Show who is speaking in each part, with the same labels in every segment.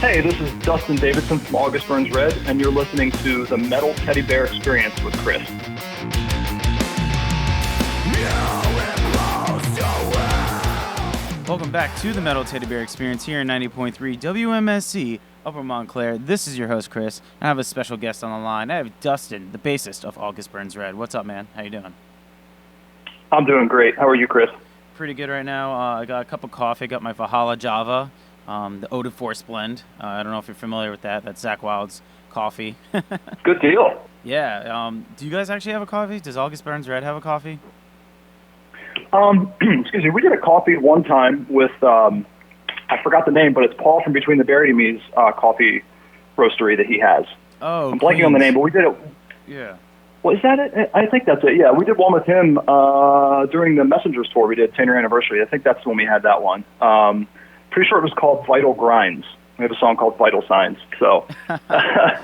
Speaker 1: Hey, this is Dustin Davidson from August Burns Red, and you're listening to the Metal Teddy Bear Experience with Chris.
Speaker 2: Welcome back to the Metal Teddy Bear Experience here in 90.3 WMSC, Upper Montclair. This is your host, Chris, and I have a special guest on the line. I have Dustin, the bassist of August Burns Red. What's up, man? How you doing?
Speaker 1: I'm doing great. How are you, Chris?
Speaker 2: Pretty good right now. I got a cup of coffee. Got my Valhalla Java, the Ode of Force blend. I don't know if you're familiar with that. That's Zach Wild's coffee.
Speaker 1: Good deal.
Speaker 2: Yeah. Do you guys actually have a coffee? Does August Burns Red have a coffee?
Speaker 1: Excuse me. We did a coffee one time with, I forgot the name, but it's Paul from Between the Buried and Me's coffee roastery that he has.
Speaker 2: Oh,
Speaker 1: I'm blanking on the name, but we did it.
Speaker 2: Yeah.
Speaker 1: Well, is that it? I think that's it. Yeah, we did one with him during the Messengers tour. We did 10-year anniversary. I think that's when we had that one. Pretty sure it was called Vital Grinds. We have a song called Vital Signs. So that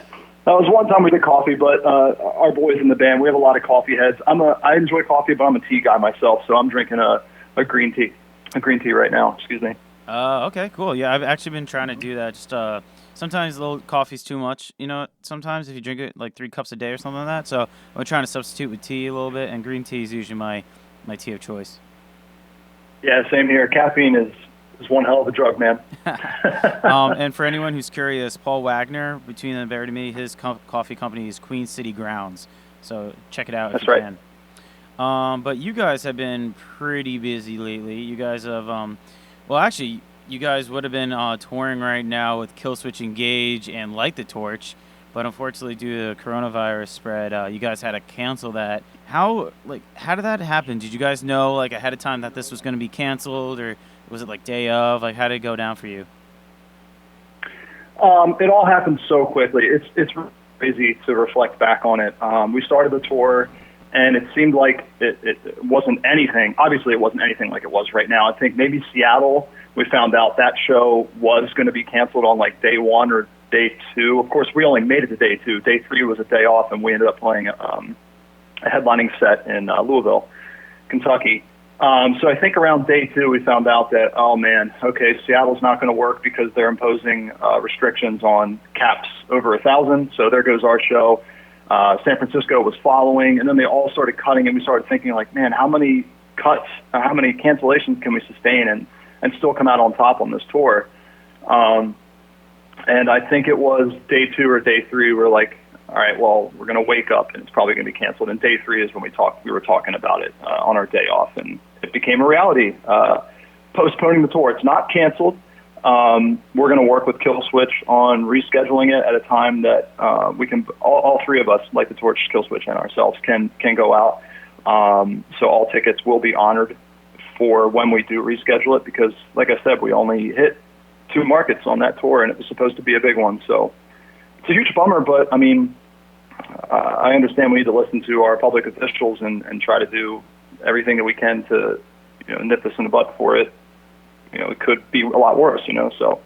Speaker 1: was one time we did coffee, but our boys in the band, we have a lot of coffee heads. I enjoy coffee, but I'm a tea guy myself, so I'm drinking a green tea right now. Excuse me.
Speaker 2: Okay, cool. Yeah, I've actually been trying to do that. Just sometimes a little coffee's too much. You know, sometimes if you drink it like 3 cups a day or something like that. So I'm trying to substitute with tea a little bit, and green tea is usually my tea of choice.
Speaker 1: Yeah, same here. Caffeine is one hell of a drug, man.
Speaker 2: And for anyone who's curious, Paul Wagner, Between the Buried and Me, his coffee company is Queen City Grounds. So check it out if you can. But you guys have been pretty busy lately. You guys have, well, actually, you guys would have been touring right now with Killswitch Engage and Light the Torch, but unfortunately, due to the coronavirus spread, you guys had to cancel that. How did that happen? Did you guys know ahead of time that this was going to be canceled, or was it day of? How did it go down for you?
Speaker 1: It all happened so quickly. It's crazy to reflect back on it. We started the tour, and it seemed like it wasn't anything. Obviously, it wasn't anything like it was right now. I think maybe Seattle, we found out that show was going to be canceled on day 1 or day 2. Of course, we only made it to day 2. Day 3 was a day off, and we ended up playing a headlining set in Louisville, Kentucky. So I think around day 2, we found out that, oh man, okay, Seattle's not going to work because they're imposing restrictions on caps over 1,000. So there goes our show. San Francisco was following, and then they all started cutting, and we started thinking man, how many cuts, how many cancellations can we sustain and still come out on top on this tour? And I think it was day 2 or day 3, we're like, all right, well, we're going to wake up and it's probably going to be canceled. And day 3 is when we were talking about it on our day off, and it became a reality. Postponing the tour. It's not canceled. We're going to work with Killswitch on rescheduling it at a time that we can, all 3 of us, Light the Torch, Killswitch, and ourselves, can go out. So all tickets will be honored for when we do reschedule it, because, like I said, we only hit 2 markets on that tour, and it was supposed to be a big one. So it's a huge bummer, but I mean, I understand we need to listen to our public officials and try to do everything that we can to, nip this in the butt for it. It could be a lot worse, so.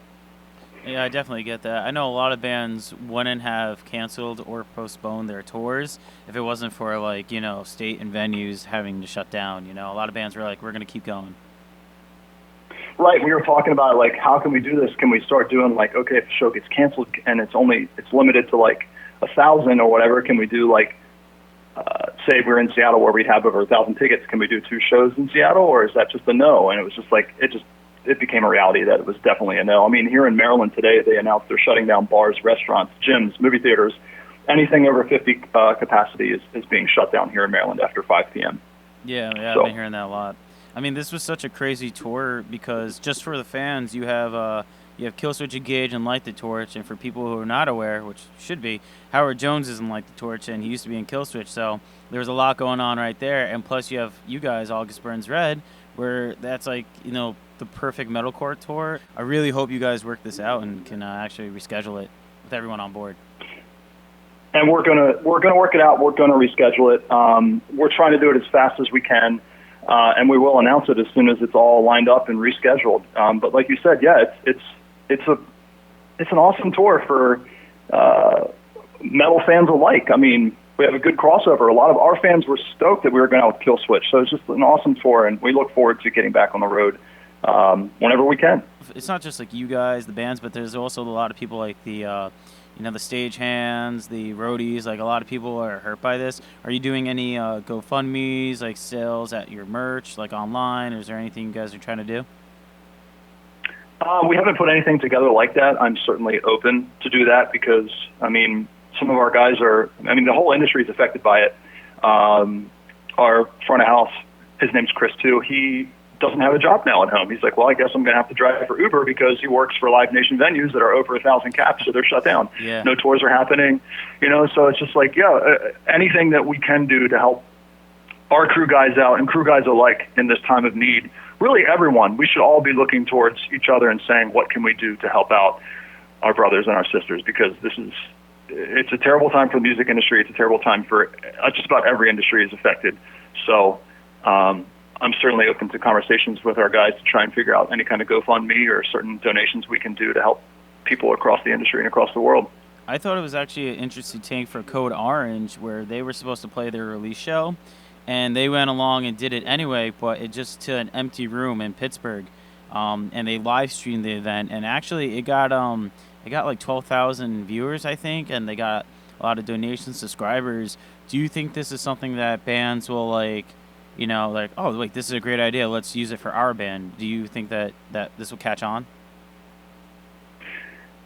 Speaker 2: Yeah, I definitely get that. I know a lot of bands wouldn't have canceled or postponed their tours if it wasn't for state and venues having to shut down. A lot of bands were like, we're going to keep going.
Speaker 1: Right, we were talking about how can we do this? Can we start doing okay, if the show gets canceled and it's limited to 1,000 or whatever, can we do say we're in Seattle where we'd have over 1,000 tickets, can we do 2 shows in Seattle, or is that just a no? And it was just it became a reality that it was definitely a no. I mean, here in Maryland today, they announced they're shutting down bars, restaurants, gyms, movie theaters. Anything over 50 capacity is being shut down here in Maryland after 5 p.m.
Speaker 2: Yeah, I've been hearing that a lot. I mean, this was such a crazy tour because just for the fans, you have Killswitch Engage and Light the Torch, and for people who are not aware, which should be, Howard Jones is in Light the Torch, and he used to be in Killswitch, so there was a lot going on right there. And plus, you have you guys, August Burns Red, where that's the perfect metalcore tour. I really hope you guys work this out and can actually reschedule it with everyone on board.
Speaker 1: And we're gonna work it out. We're gonna reschedule it. We're trying to do it as fast as we can. And we will announce it as soon as it's all lined up and rescheduled. But like you said, yeah, it's an awesome tour for metal fans alike. I mean, we have a good crossover. A lot of our fans were stoked that we were going out with Killswitch, so it's just an awesome tour, and we look forward to getting back on the road whenever we can.
Speaker 2: it's not just like you guys, the bands, but there's also a lot of people like the the stagehands, the roadies. Like a lot of people are hurt by this. Are you doing any GoFundMe's, like sales at your merch, like online, or is there anything you guys are trying to do?
Speaker 1: We haven't put anything together like that. I'm certainly open to do that because, I mean, some of our guys the whole industry is affected by it. Our front of house, his name's Chris too, he doesn't have a job now at home. He's like, well, I guess I'm going to have to drive for Uber because he works for Live Nation venues that are over 1,000 caps, so they're shut down.
Speaker 2: Yeah.
Speaker 1: No tours are happening, so it's just like, anything that we can do to help our crew guys out and crew guys alike in this time of need. Really everyone, we should all be looking towards each other and saying, what can we do to help out our brothers and our sisters? Because it's a terrible time for the music industry. It's a terrible time for just about every industry is affected. So I'm certainly open to conversations with our guys to try and figure out any kind of GoFundMe or certain donations we can do to help people across the industry and across the world.
Speaker 2: I thought it was actually an interesting take for Code Orange, where they were supposed to play their release show, and they went along and did it anyway, but it just to an empty room in Pittsburgh, and they live streamed the event, and actually it got like 12,000 viewers, I think, and they got a lot of donations, subscribers. Do you think this is something that bands will like, oh wait, this is a great idea, let's use it for our band? Do you think that this will catch on?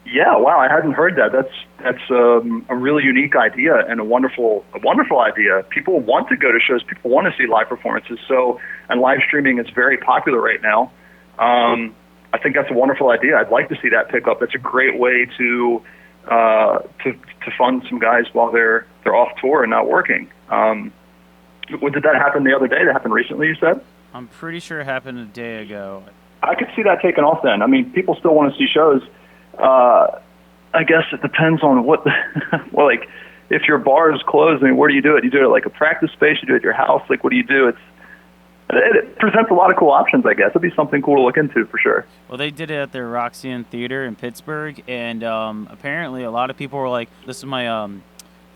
Speaker 1: Yeah, wow, I hadn't heard that. That's a really unique idea and a wonderful idea. People want to go to shows. People want to see live performances. And live streaming is very popular right now. I think that's a wonderful idea. I'd like to see that pick up. That's a great way to fund some guys while they're off tour and not working. Did that happen the other day? That happened recently, you said?
Speaker 2: I'm pretty sure it happened a day ago.
Speaker 1: I could see that taking off then. I mean, people still want to see shows. I guess it depends on what, well, like, if your bar is closed, I mean, where do you do it? You do it at like a practice space? You do it at your house? Like, what do you do? It presents a lot of cool options, I guess. It'd be something cool to look into for sure.
Speaker 2: Well, they did it at their Roxanne Theater in Pittsburgh, and apparently a lot of people were like, this is my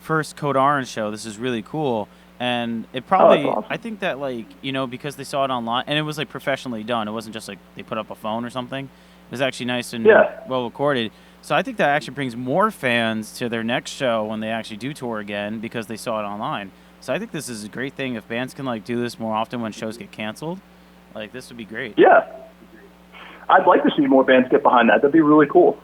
Speaker 2: first Code Orange show. This is really cool. And it probably,
Speaker 1: that's awesome.
Speaker 2: I think that, like, because they saw it online, and it was like professionally done. It wasn't just like they put up a phone or something. It was actually nice and well recorded. So I think that actually brings more fans to their next show when they actually do tour again because they saw it online. So I think this is a great thing. If bands can like do this more often when shows get canceled, like this would be great.
Speaker 1: Yeah. I'd like to see more bands get behind that. That'd be really cool.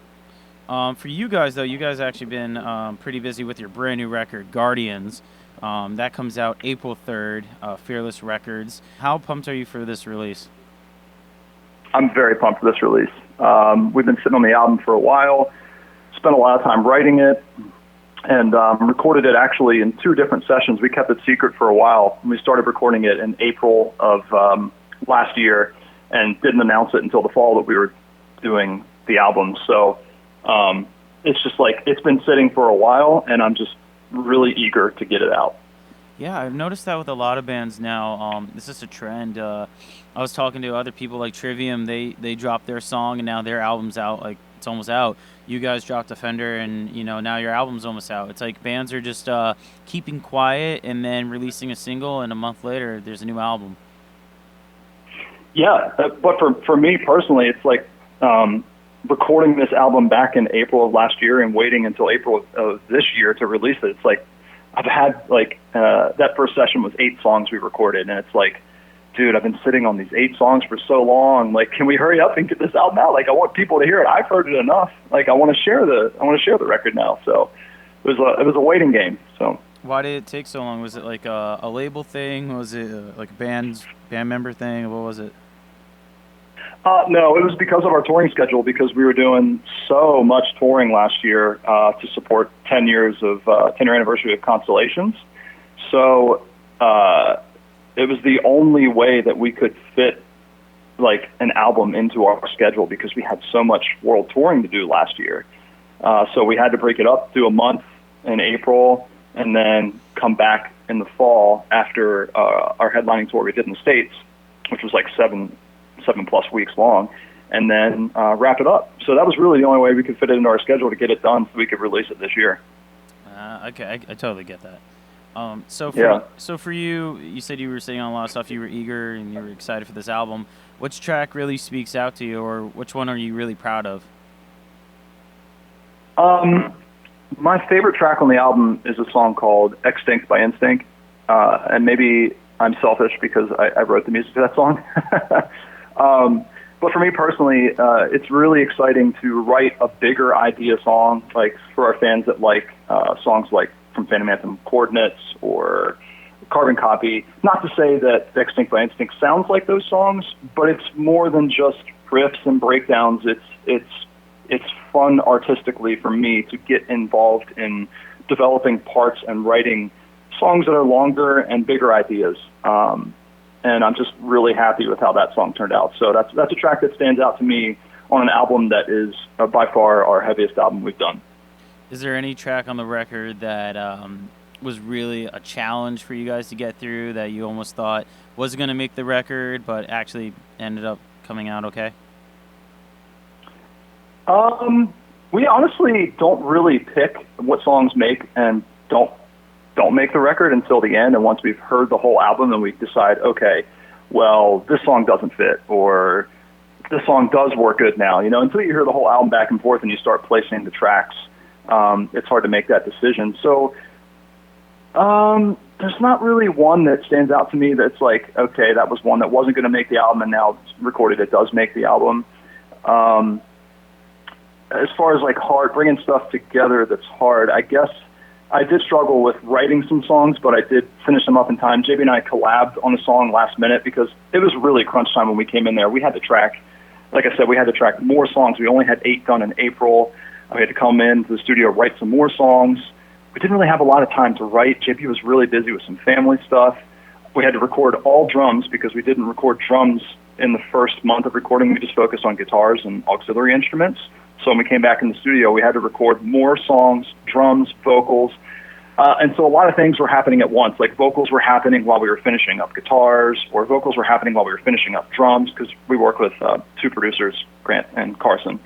Speaker 2: For you guys, though, you guys actually been pretty busy with your brand new record, Guardians. That comes out April 3rd, Fearless Records. How pumped are you for this release?
Speaker 1: I'm very pumped for this release. We've been sitting on the album for a while, spent a lot of time writing it, and recorded it actually in 2 different sessions. We kept it secret for a while. We started recording it in April of last year and didn't announce it until the fall that we were doing the album. So it's just like, it's been sitting for a while, and I'm just really eager to get it out.
Speaker 2: Yeah, I've noticed that with a lot of bands now. This is a trend. I was talking to other people like Trivium. They dropped their song, and now their album's out. Like, it's almost out. You guys dropped Offender, and now your album's almost out. It's like bands are just keeping quiet and then releasing a single, and a month later there's a new album.
Speaker 1: Yeah, but for me personally, it's like recording this album back in April of last year and waiting until April of this year to release it. It's like I've had like that first session was 8 songs we recorded, and it's like, dude, I've been sitting on these 8 songs for so long. Like, can we hurry up and get this album out? Like, I want people to hear it. I've heard it enough. Like, I want to share the record now. So it was a waiting game. So
Speaker 2: why did it take so long? Was it like a label thing? Was it like a band member thing? What was it?
Speaker 1: No, it was because of our touring schedule, because we were doing so much touring last year to support 10 year anniversary of Constellations. So it was the only way that we could fit like an album into our schedule, because we had so much world touring to do last year. So we had to break it up, do a month in April, and then come back in the fall after our headlining tour we did in the States, which was like 7+ weeks long, and then wrap it up. So that was really the only way we could fit it into our schedule to get it done so we could release it this year.
Speaker 2: Okay, I totally get that. So for you, you said you were sitting on a lot of stuff. You were eager and you were excited for this album. Which track really speaks out to you, or which one are you really proud of?
Speaker 1: My favorite track on the album is a song called "Extinct" by Instinct, and maybe I'm selfish because I wrote the music to that song. But for me personally, it's really exciting to write a bigger idea song, like for our fans that like songs like from Phantom Anthem, Coordinates, or Carbon Copy. Not to say that Extinct by Instinct sounds like those songs, but it's more than just riffs and breakdowns. It's fun artistically for me to get involved in developing parts and writing songs that are longer and bigger ideas. And I'm just really happy with how that song turned out. So that's a track that stands out to me on an album that is by far our heaviest album we've done.
Speaker 2: Is there any track on the record that was really a challenge for you guys to get through, that you almost thought was going to make the record but actually ended up coming out okay?
Speaker 1: We honestly don't really pick what songs make and don't make the record until the end. And once we've heard the whole album, then we decide, okay, well, this song doesn't fit, or this song does work good now. You know, until you hear the whole album back and forth and you start placing the tracks, it's hard to make that decision. So there's not really one that stands out to me that's like, okay, that was one that wasn't going to make the album and now it's recorded it does make the album. As far as like hard, bringing stuff together that's hard, I guess I did struggle with writing some songs, but I did finish them up in time. JB and I collabed on a song last minute because it was really crunch time when we came in there. We had to track, like I said, we had to track more songs. We only had 8 done in April. We had to come into the studio, write some more songs. We didn't really have a lot of time to write. JP was really busy with some family stuff. We had to record all drums because we didn't record drums in the first month of recording. We just focused on guitars and auxiliary instruments. So when we came back in the studio, we had to record more songs, drums, vocals. And so a lot of things were happening at once. Like vocals were happening while we were finishing up guitars, or vocals were happening while we were finishing up drums, because we work with 2 producers, Grant and Carson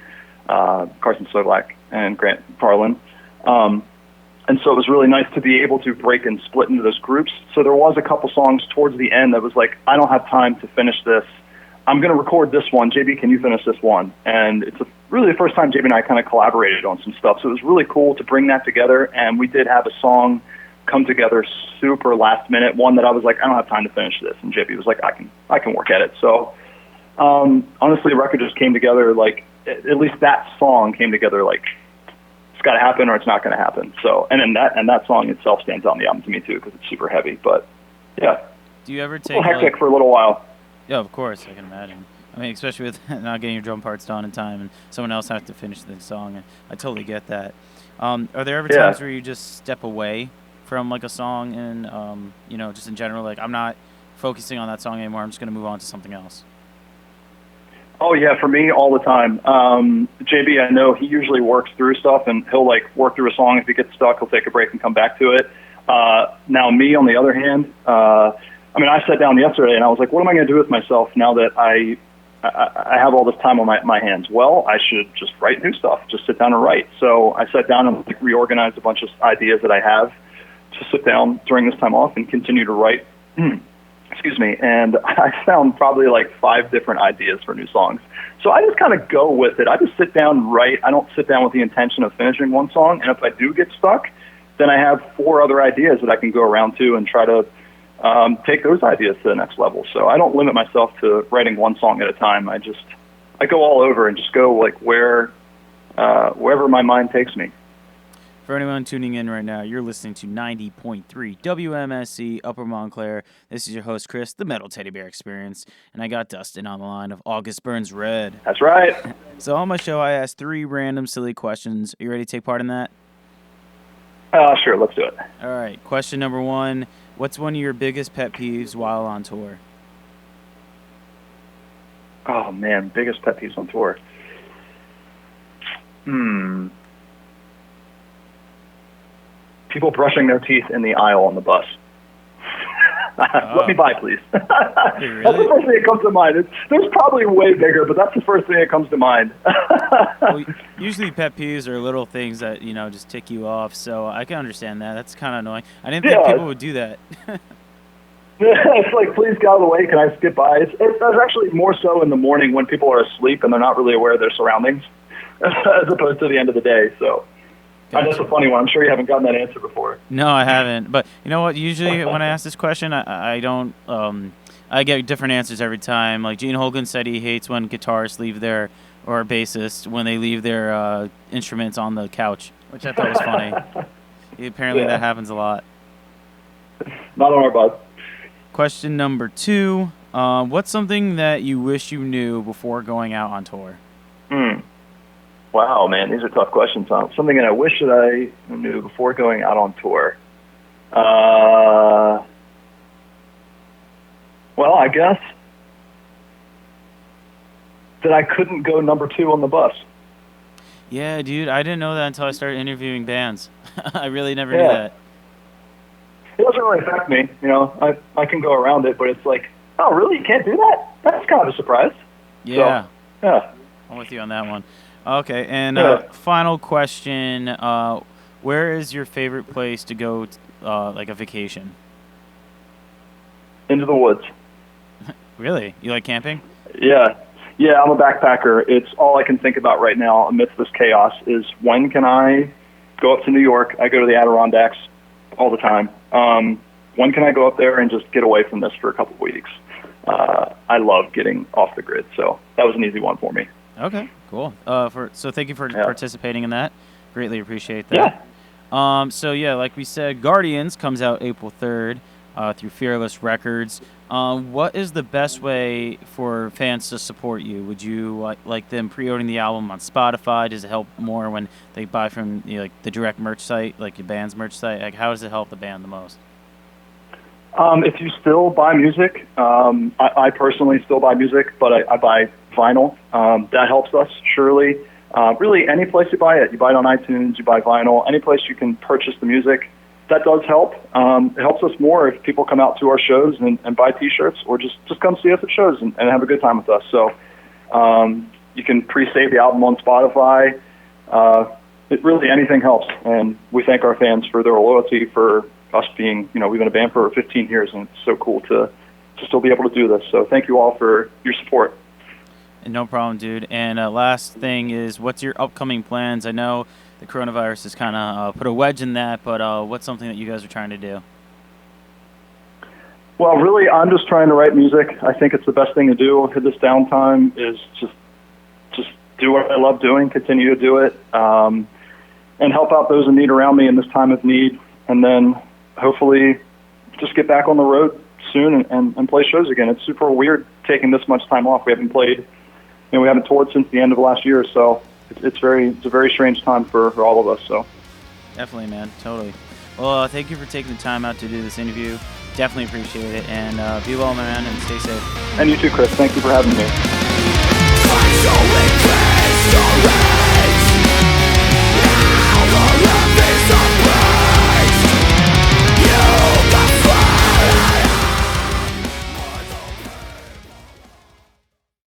Speaker 1: Soglak and Grant Carlin. And so it was really nice to be able to break and split into those groups. So there was a couple songs towards the end that was like, I don't have time to finish this. I'm going to record this one. JB, can you finish this one? And it's really the first time JB and I kind of collaborated on some stuff. So it was really cool to bring that together. And we did have a song come together super last minute, one that I was like, I don't have time to finish this. And JB was like, I can work at it. So honestly, the record just came together like, at least that song came together like, it's got to happen or it's not going to happen. So, and that song itself stands out on the album to me too, because it's super heavy. But yeah.
Speaker 2: Do you ever take
Speaker 1: a little hectic for a little while?
Speaker 2: Yeah, of course, I can imagine. I mean, especially with not getting your drum parts done in time and someone else has to finish the song. I totally get that. Are there ever times where you just step away from like a song and, just in general, like I'm not focusing on that song anymore, I'm just going to move on to something else?
Speaker 1: Oh, yeah, for me, all the time. JB, I know he usually works through stuff, and he'll like work through a song. If he gets stuck, he'll take a break and come back to it. Now, me, on the other hand, I sat down yesterday and I was like, what am I going to do with myself now that I have all this time on my hands? Well, I should just write new stuff, just sit down and write. So I sat down and reorganized a bunch of ideas that I have to sit down during this time off and continue to write. Excuse me. And I found probably like 5 different ideas for new songs. So I just kind of go with it. I just sit down and write. I don't sit down with the intention of finishing one song. And if I do get stuck, then I have 4 other ideas that I can go around to and try to take those ideas to the next level. So I don't limit myself to writing one song at a time. I go all over and just go like wherever my mind takes me.
Speaker 2: For anyone tuning in right now, you're listening to 90.3 WMSC Upper Montclair. This is your host, Chris, the Metal Teddy Bear Experience, and I got Dustin on the line of August Burns Red.
Speaker 1: That's right.
Speaker 2: So on my show, I ask 3 random silly questions. Are you ready to take part in that?
Speaker 1: Sure, let's do it.
Speaker 2: All right. Question number 1. What's one of your biggest pet peeves while on tour?
Speaker 1: Oh, man, biggest pet peeves on tour. People brushing their teeth in the aisle on the bus. Let me buy, please.
Speaker 2: Really?
Speaker 1: That's the first thing that comes to mind. There's probably way bigger, but that's the first thing that comes to mind.
Speaker 2: Well, usually pet peeves are little things that, just tick you off, so I can understand that. That's kind of annoying. I didn't think people would do that.
Speaker 1: It's like, please get out of the way, can I skip by? It's actually more so in the morning when people are asleep and they're not really aware of their surroundings, as opposed to the end of the day, so... Gotcha. That's a funny one. I'm sure you haven't gotten that answer before.
Speaker 2: No, I haven't. But you know what? Usually when I ask this question, I don't. I get different answers every time. Like Gene Hogan said, he hates when guitarists leave their, or bassists, when they leave their instruments on the couch, which I thought was funny. Apparently that happens a lot.
Speaker 1: Not on our bus.
Speaker 2: Question number 2. What's something that you wish you knew before going out on tour?
Speaker 1: Wow, man, these are tough questions, Tom. Something that I wish that I knew before going out on tour. Well, I guess that I couldn't go number 2 on the bus.
Speaker 2: Yeah, dude, I didn't know that until I started interviewing bands. I really never knew that.
Speaker 1: It doesn't really affect me. I can go around it, but it's like, oh, really? You can't do that? That's kind of a surprise.
Speaker 2: Yeah.
Speaker 1: So, yeah.
Speaker 2: I'm with you on that one. Okay, and final question. Where is your favorite place to go, like a vacation?
Speaker 1: Into the woods.
Speaker 2: Really? You like camping?
Speaker 1: Yeah, I'm a backpacker. It's all I can think about right now amidst this chaos is when can I go up to New York? I go to the Adirondacks all the time. When can I go up there and just get away from this for a couple of weeks? I love getting off the grid, so that was an easy one for me.
Speaker 2: Okay, cool. So thank you for participating in that. Greatly appreciate that. Yeah. Like we said, Guardians comes out April 3rd through Fearless Records. What is the best way for fans to support you? Would you like them pre-ordering the album on Spotify? Does it help more when they buy from like the direct merch site, like your band's merch site? Like, how does it help the band the most?
Speaker 1: If you still buy music, I personally still buy music, but I buy vinyl. That helps us, surely. Really, any place you buy it on iTunes, you buy vinyl, any place you can purchase the music, that does help. It helps us more if people come out to our shows and buy T-shirts, or just come see us at shows and have a good time with us. So you can pre-save the album on Spotify. Really, anything helps, and we thank our fans for their loyalty, for us being, we've been a band for 15 years, and it's so cool to still be able to do this. So thank you all for your support.
Speaker 2: No problem, dude. And last thing is, what's your upcoming plans? I know the coronavirus has kind of put a wedge in that, but what's something that you guys are trying to do?
Speaker 1: Well, really, I'm just trying to write music. I think it's the best thing to do at this downtime is just do what I love doing, continue to do it, and help out those in need around me in this time of need, and then hopefully just get back on the road soon and play shows again. It's super weird taking this much time off. We haven't played, we haven't toured since the end of last year, so it's a very strange time for all of us. So
Speaker 2: definitely, man, totally. Well, thank you for taking the time out to do this interview. Definitely appreciate it, and be well, my man, and stay safe.
Speaker 1: And you too, Chris. Thank you for having me.